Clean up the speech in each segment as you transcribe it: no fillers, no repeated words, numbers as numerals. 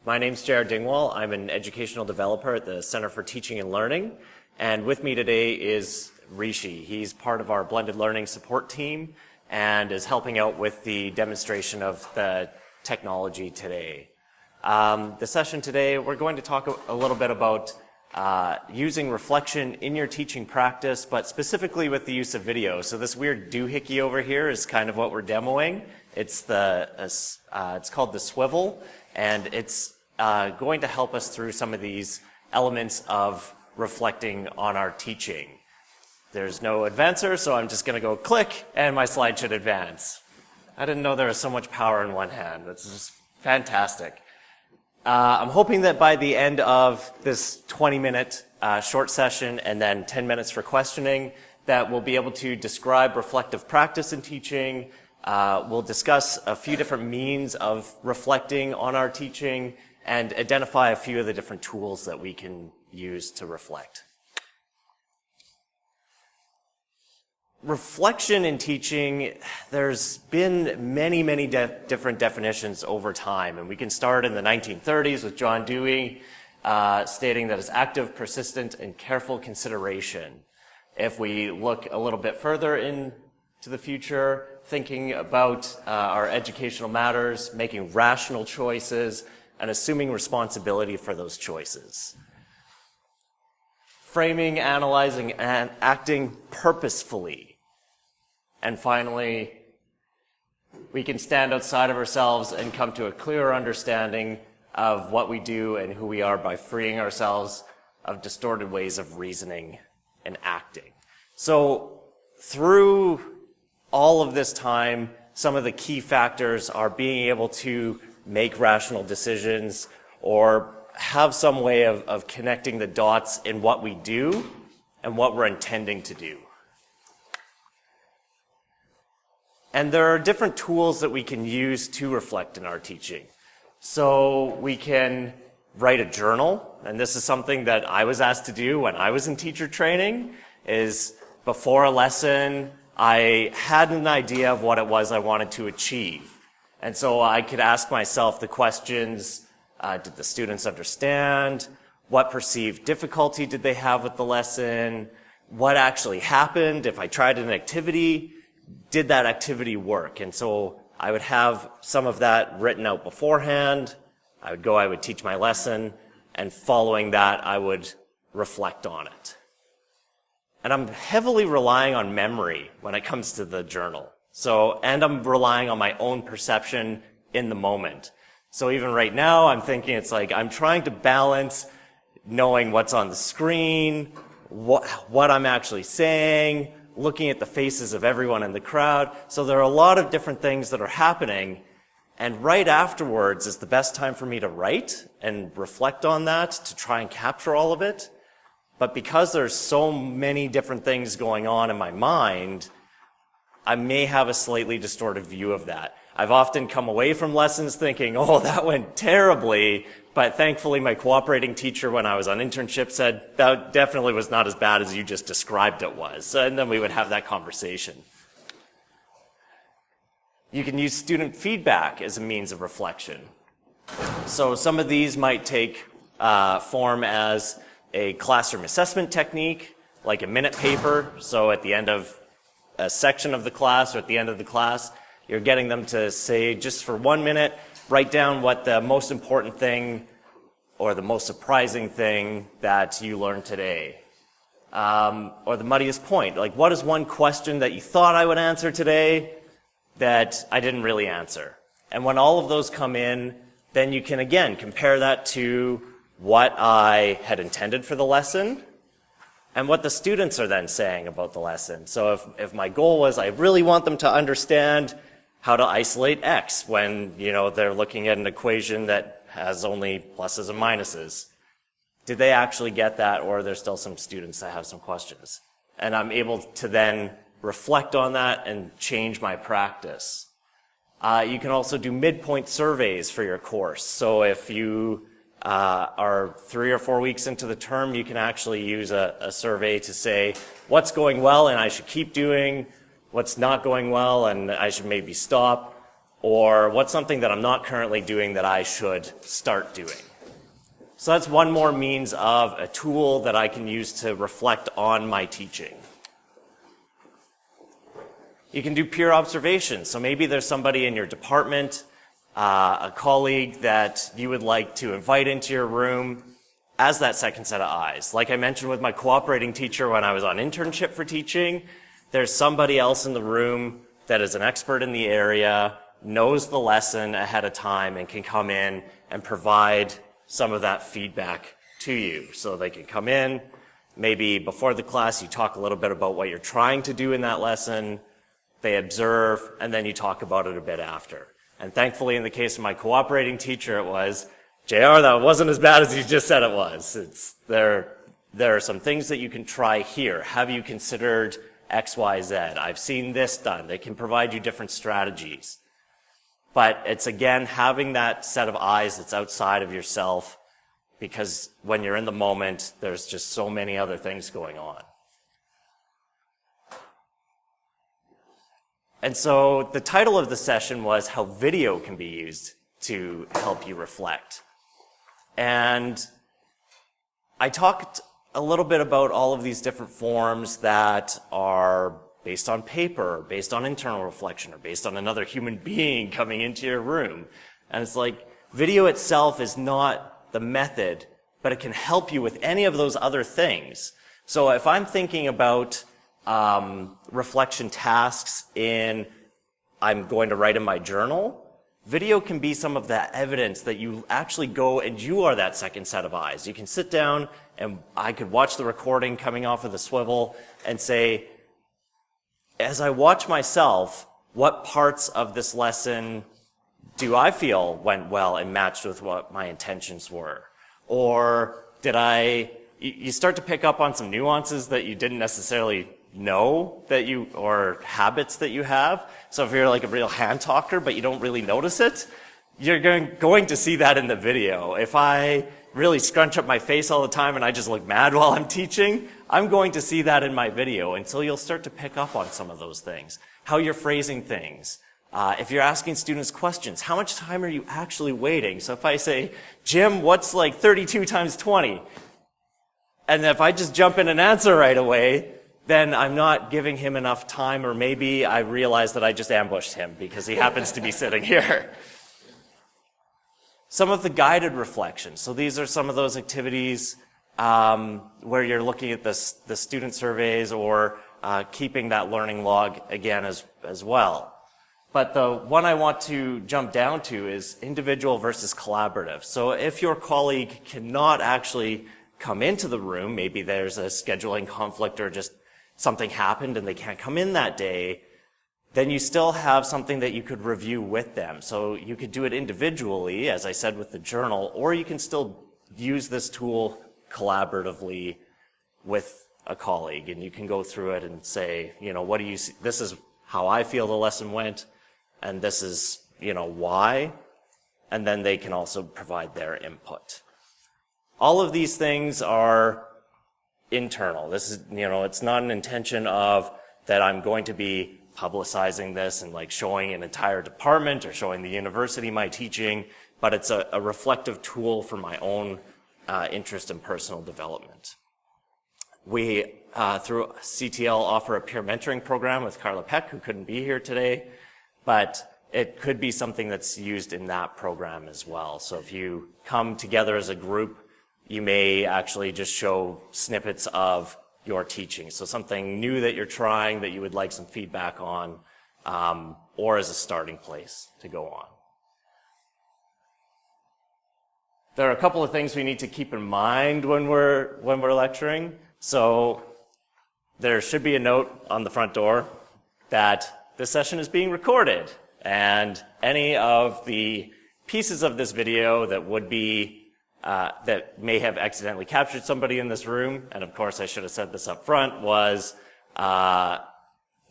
My name's Dingwall. I'm an educational developer at the Center for Teaching and Learning, and with me today is Rishi. He's part of our blended learning support team and is helping out with the demonstration of the technology today. The session today, we're going to talk a little bit about using reflection in your teaching practice, but specifically with the use of video. So this weird doohickey over here is kind of what we're demoing. It's called the swivel, and it's going to help us through some of these elements of reflecting on our teaching. There's no advancer, so I'm just going to go click, and my slide should advance. I didn't know there was so much power in one hand. That's just fantastic. I'm hoping that by the end of this 20-minute short session and then 10 minutes for questioning, that we'll be able to describe reflective practice in teaching. We'll discuss a few different means of reflecting on our teaching and identify a few of the different tools that we can use to reflect. Reflection in teaching, there's been many different definitions over time, and we can start in the 1930s with John Dewey stating that it's active, persistent, and careful consideration. If we look a little bit further into the future, thinking about our educational matters, making rational choices, and assuming responsibility for those choices. Framing, analyzing, and acting purposefully. And finally, we can stand outside of ourselves and come to a clearer understanding of what we do and who we are by freeing ourselves of distorted ways of reasoning and acting. So through all of this time, some of the key factors are being able to make rational decisions or have some way of connecting the dots in what we do and what we're intending to do. And there are different tools that we can use to reflect in our teaching. So we can write a journal, and this is something that I was asked to do when I was in teacher training, is before a lesson, I had an idea of what it was I wanted to achieve. And so I could ask myself the questions, did the students understand? What perceived difficulty did they have with the lesson? What actually happened? If I tried an activity, did that activity work? And so I would have some of that written out beforehand. I would teach my lesson, and following that, I would reflect on it. And I'm heavily relying on memory when it comes to the journal. And I'm relying on my own perception in the moment. So even right now, I'm thinking it's like I'm trying to balance knowing what's on the screen, what I'm actually saying, looking at the faces of everyone in the crowd. So there are a lot of different things that are happening, and right afterwards is the best time for me to write and reflect on that, to try and capture all of it. But because there's so many different things going on in my mind, I may have a slightly distorted view of that. I've often come away from lessons thinking, oh, that went terribly, but thankfully my cooperating teacher when I was on internship said, that definitely was not as bad as you just described it was. And then we would have that conversation. You can use student feedback as a means of reflection. So some of these might take form as a classroom assessment technique, like a minute paper. So at the end of a section of the class or at the end of the class, you're getting them to say, just for 1 minute, write down what the most important thing or the most surprising thing that you learned today. Or the muddiest point, like what is one question that you thought I would answer today that I didn't really answer? And when all of those come in, then you can again compare that to what I had intended for the lesson and what the students are then saying about the lesson. So if my goal was I really want them to understand how to isolate X when, they're looking at an equation that has only pluses and minuses. Did they actually get that, or are there still some students that have some questions? And I'm able to then reflect on that and change my practice. You can also do midpoint surveys for your course. So if you are 3 or 4 weeks into the term, you can actually use a survey to say what's going well and I should keep doing, what's not going well and I should maybe stop. Or what's something that I'm not currently doing that I should start doing? So that's one more means of a tool that I can use to reflect on my teaching. You can do peer observation. So maybe there's somebody in your department, a colleague that you would like to invite into your room as that second set of eyes. Like I mentioned with my cooperating teacher when I was on internship for teaching, there's somebody else in the room that is an expert in the area, knows the lesson ahead of time, and can come in and provide some of that feedback to you. So they can come in, maybe before the class you talk a little bit about what you're trying to do in that lesson, they observe, and then you talk about it a bit after. And thankfully, in the case of my cooperating teacher, it was, JR, that wasn't as bad as you just said it was. There are some things that you can try here. Have you considered X, Y, Z? I've seen this done. They can provide you different strategies. But it's, again, having that set of eyes that's outside of yourself, because when you're in the moment, there's just so many other things going on. And so the title of the session was How Video Can Be Used to Help You Reflect. And I talked a little bit about all of these different forms that are based on paper, based on internal reflection, or based on another human being coming into your room. And it's like, video itself is not the method, but it can help you with any of those other things. So if I'm thinking about reflection tasks I'm going to write in my journal, video can be some of that evidence that you actually go and you are that second set of eyes. You can sit down and I could watch the recording coming off of the swivel and say, as I watch myself, what parts of this lesson do I feel went well and matched with what my intentions were? Or you start to pick up on some nuances that you didn't necessarily know or habits that you have. So if you're like a real hand talker, but you don't really notice it, you're going to see that in the video. If I really scrunch up my face all the time and I just look mad while I'm teaching, I'm going to see that in my video. And so you'll start to pick up on some of those things. How you're phrasing things. If you're asking students questions, how much time are you actually waiting? So if I say, Jim, what's like 32 times 20? And if I just jump in and answer right away, then I'm not giving him enough time, or maybe I realize that I just ambushed him because he happens to be sitting here. Some of the guided reflections. So these are some of those activities where you're looking at the student surveys or keeping that learning log again as well. But the one I want to jump down to is individual versus collaborative. So if your colleague cannot actually come into the room, maybe there's a scheduling conflict or just something happened and they can't come in that day, then you still have something that you could review with them. So you could do it individually, as I said with the journal, or you can still use this tool collaboratively with a colleague, and you can go through it and say, what do you see? This is how I feel the lesson went, and this is, why, and then they can also provide their input. All of these things are internal. This is, it's not an intention of that I'm going to be publicizing this and like showing an entire department or showing the university my teaching, but it's a reflective tool for my own interest and personal development. We, through CTL, offer a peer mentoring program with Carla Peck, who couldn't be here today, but it could be something that's used in that program as well. So if you come together as a group, you may actually just show snippets of your teaching. So something new that you're trying that you would like some feedback on, or as a starting place to go on. There are a couple of things we need to keep in mind when we're lecturing. So there should be a note on the front door that this session is being recorded, and any of the pieces of this video that would be that may have accidentally captured somebody in this room, and of course I should have said this up front, was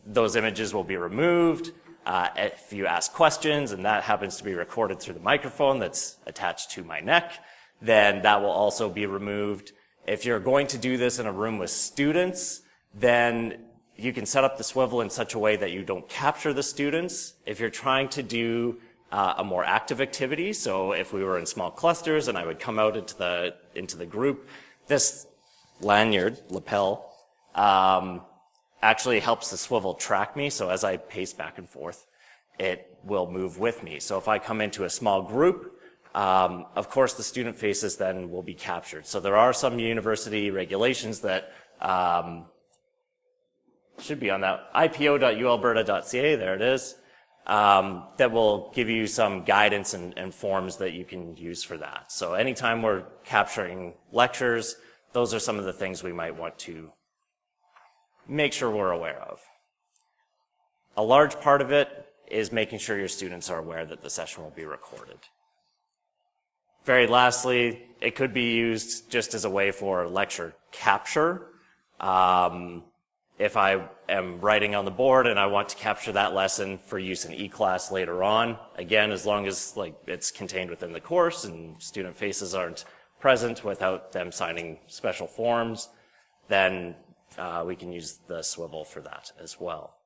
those images will be removed. If you ask questions and that happens to be recorded through the microphone that's attached to my neck, then that will also be removed. If you're going to do this in a room with students, then you can set up the swivel in such a way that you don't capture the students. If you're trying to do a more active activity, so if we were in small clusters and I would come out into the group, this lanyard, lapel, actually helps the swivel track me, so as I pace back and forth, it will move with me. So if I come into a small group, of course the student faces then will be captured. So there are some university regulations that should be on that ipo.ualberta.ca, there it is, that will give you some guidance and forms that you can use for that. So anytime we're capturing lectures, those are some of the things we might want to make sure we're aware of. A large part of it is making sure your students are aware that the session will be recorded. Very lastly, it could be used just as a way for lecture capture. If I am writing on the board and I want to capture that lesson for use in e-class later on, again, as long as it's contained within the course and student faces aren't present without them signing special forms, then we can use the swivel for that as well.